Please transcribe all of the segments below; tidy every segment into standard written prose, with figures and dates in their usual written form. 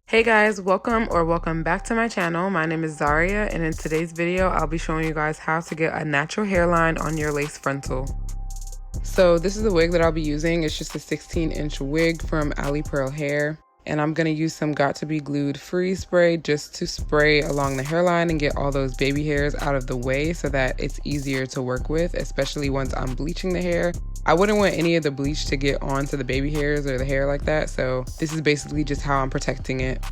Hey guys, welcome back to my channel. My name is Zaria, and in today's video I'll be showing you guys how to get a natural hairline on your lace frontal. So this is the wig that I'll be using. It's just a 16-inch wig from Ali Pearl Hair, and I'm gonna use some Got to Be Glued Freeze spray just to spray along the hairline and get all those baby hairs out of the way so that it's easier to work with, especially once I'm bleaching the hair. I wouldn't want any of the bleach to get onto the baby hairs or the hair like that, so this is basically just how I'm protecting it.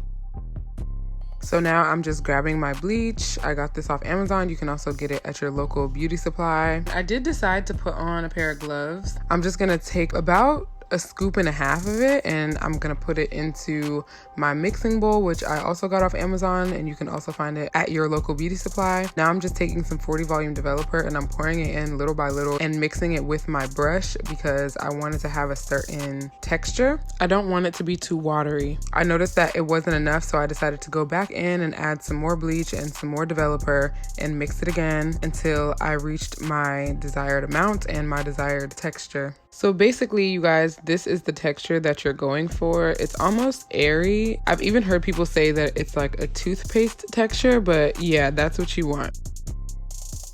So now I'm just grabbing my bleach. I got this off Amazon. You can also get it at your local beauty supply. I did decide to put on a pair of gloves. I'm just gonna take about a scoop and a half of it, and I'm gonna put it into my mixing bowl, which I also got off Amazon, and you can also find it at your local beauty supply. Now I'm just taking some 40 volume developer and I'm pouring it in little by little and mixing it with my brush because I wanted to have a certain texture. I don't want it to be too watery. I noticed that it wasn't enough, so I decided to go back in and add some more bleach and some more developer and mix it again until I reached my desired amount and my desired texture. So basically, you guys, this is the texture that you're going for. It's almost airy. I've even heard people say that it's like a toothpaste texture, but yeah, that's what you want.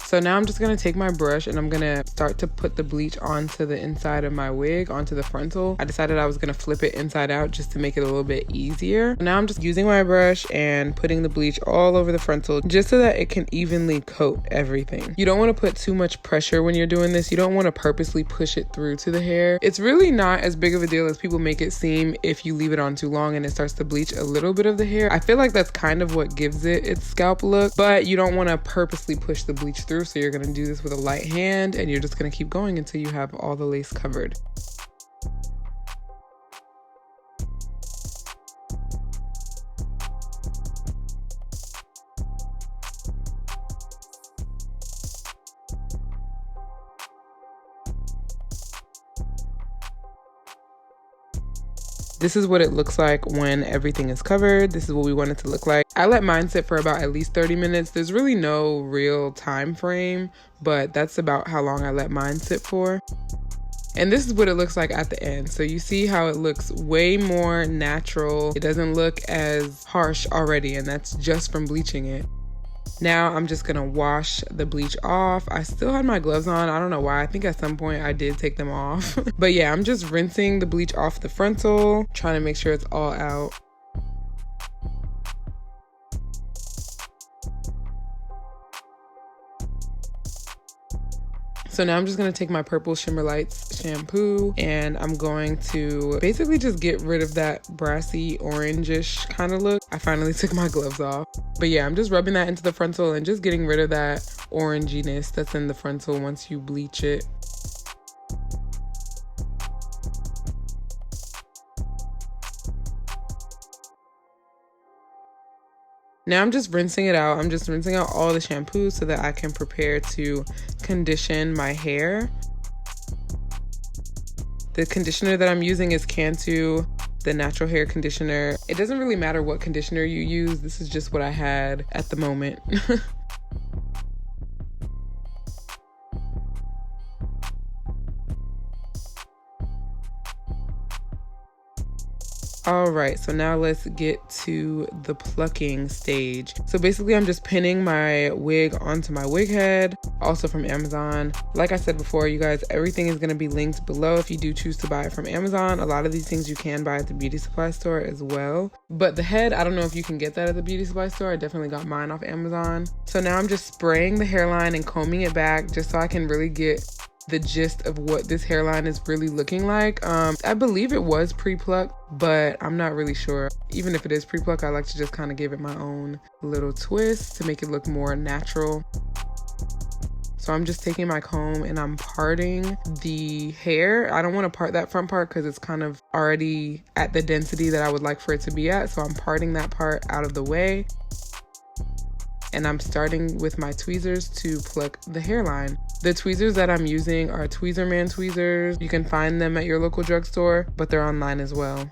So now I'm just gonna take my brush and I'm gonna start to put the bleach onto the inside of my wig, onto the frontal. I decided I was gonna flip it inside out just to make it a little bit easier. Now I'm just using my brush and putting the bleach all over the frontal just so that it can evenly coat everything. You don't wanna put too much pressure when you're doing this. You don't wanna purposely push it through to the hair. It's really not as big of a deal as people make it seem if you leave it on too long and it starts to bleach a little bit of the hair. I feel like that's kind of what gives it its scalp look, but you don't wanna purposely push the bleach through. So you're gonna do this with a light hand and you're just gonna keep going until you have all the lace covered. This is what it looks like when everything is covered. This is what we want it to look like. I let mine sit for about at least 30 minutes. There's really no real time frame, but that's about how long I let mine sit for. And this is what it looks like at the end. So you see how it looks way more natural. It doesn't look as harsh already, and that's just from bleaching it. Now I'm just gonna wash the bleach off. I still had my gloves on. I don't know why. I think at some point I did take them off. But yeah, I'm just rinsing the bleach off the frontal, trying to make sure it's all out. So now I'm just gonna take my Purple Shimmer Lights shampoo and I'm going to basically just get rid of that brassy orangish kind of look. I finally took my gloves off. But yeah, I'm just rubbing that into the frontal and just getting rid of that oranginess that's in the frontal once you bleach it. Now I'm just rinsing it out. I'm just rinsing out all the shampoo so that I can prepare to condition my hair. The conditioner that I'm using is Cantu, the natural hair conditioner. It doesn't really matter what conditioner you use. This is just what I had at the moment. All right, so now let's get to the plucking stage. So basically I'm just pinning my wig onto my wig head, also from Amazon. Like I said before, you guys, everything is gonna be linked below if you do choose to buy it from Amazon. A lot of these things you can buy at the beauty supply store as well. But the head, I don't know if you can get that at the beauty supply store. I definitely got mine off Amazon. So now I'm just spraying the hairline and combing it back just so I can really get the gist of what this hairline is really looking like. I believe it was pre-plucked, but I'm not really sure. Even if it is pre-plucked, I like to just kind of give it my own little twist to make it look more natural. So I'm just taking my comb and I'm parting the hair. I don't want to part that front part because it's kind of already at the density that I would like for it to be at. So I'm parting that part out of the way. And I'm starting with my tweezers to pluck the hairline. The tweezers that I'm using are Tweezerman tweezers. You can find them at your local drugstore, but they're online as well.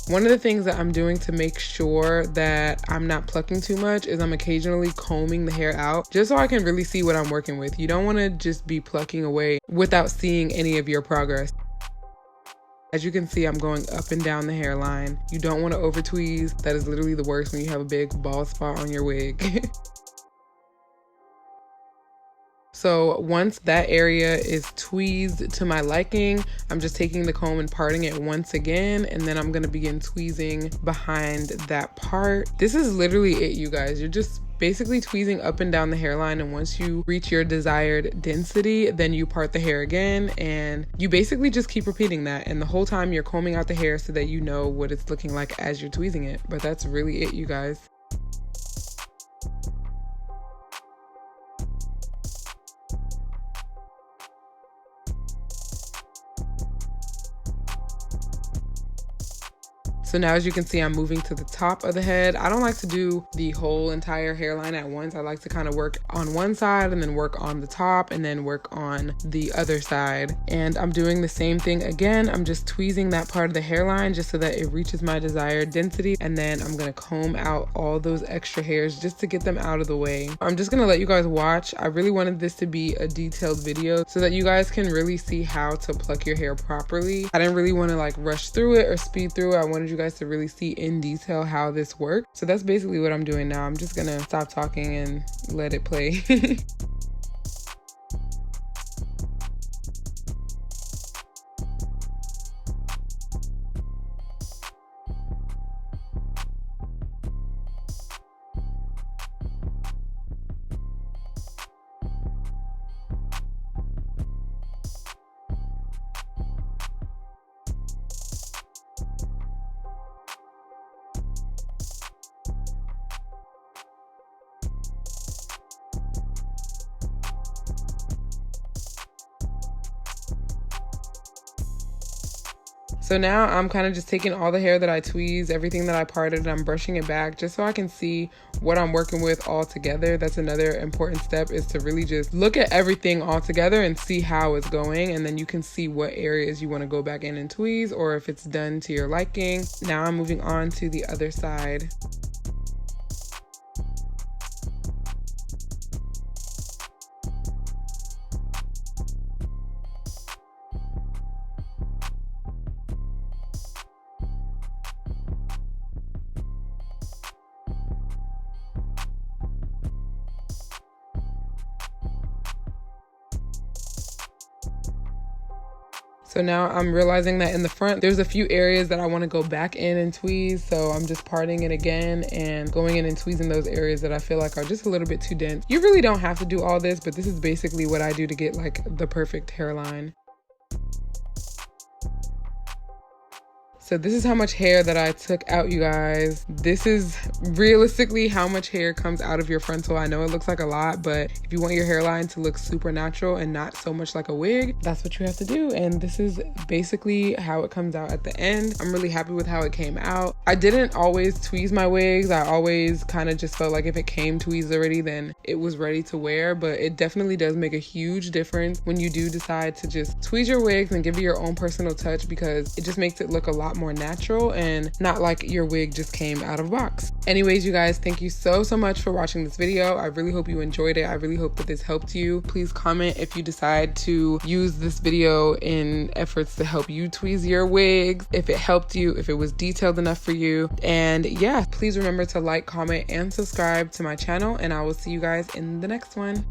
One of the things that I'm doing to make sure that I'm not plucking too much is I'm occasionally combing the hair out just so I can really see what I'm working with. You don't want to just be plucking away without seeing any of your progress. As you can see, I'm going up and down the hairline. You don't want to over tweeze. That is literally the worst when you have a big bald spot on your wig. So once that area is tweezed to my liking, I'm just taking the comb and parting it once again, and then I'm gonna begin tweezing behind that part. This is literally it, you guys. You're just basically tweezing up and down the hairline, and once you reach your desired density, then you part the hair again, and you basically just keep repeating that. And the whole time you're combing out the hair so that you know what it's looking like as you're tweezing it. But that's really it, you guys. So now, as you can see, I'm moving to the top of the head. I don't like to do the whole entire hairline at once. I like to kind of work on one side and then work on the top and then work on the other side. And I'm doing the same thing again. I'm just tweezing that part of the hairline just so that it reaches my desired density. And then I'm gonna comb out all those extra hairs just to get them out of the way. I'm just gonna let you guys watch. I really wanted this to be a detailed video so that you guys can really see how to pluck your hair properly. I didn't really want to like rush through it or speed through it. I wanted you guys to really see in detail how this works. So that's basically what I'm doing now. I'm just gonna stop talking and let it play. So now I'm kind of just taking all the hair that I tweezed, everything that I parted, and I'm brushing it back just so I can see what I'm working with all together. That's another important step, is to really just look at everything all together and see how it's going, and then you can see what areas you want to go back in and tweeze, or if it's done to your liking. Now I'm moving on to the other side. So now I'm realizing that in the front, there's a few areas that I want to go back in and tweeze. So I'm just parting it again and going in and tweezing those areas that I feel like are just a little bit too dense. You really don't have to do all this, but this is basically what I do to get like the perfect hairline. So this is how much hair that I took out, you guys. This is realistically how much hair comes out of your frontal. I know it looks like a lot, but if you want your hairline to look super natural and not so much like a wig, that's what you have to do. And this is basically how it comes out at the end. I'm really happy with how it came out. I didn't always tweeze my wigs. I always kind of just felt like if it came tweezed already, then it was ready to wear. But it definitely does make a huge difference when you do decide to just tweeze your wigs and give it your own personal touch, because it just makes it look a lot more natural and not like your wig just came out of a box. Anyways, you guys, thank you so much for watching this video. I really hope you enjoyed it. I really hope that this helped you. Please comment if you decide to use this video in efforts to help you tweeze your wigs, if it helped you, if it was detailed enough for you. And yeah, please remember to like, comment, and subscribe to my channel, and I will see you guys in the next one.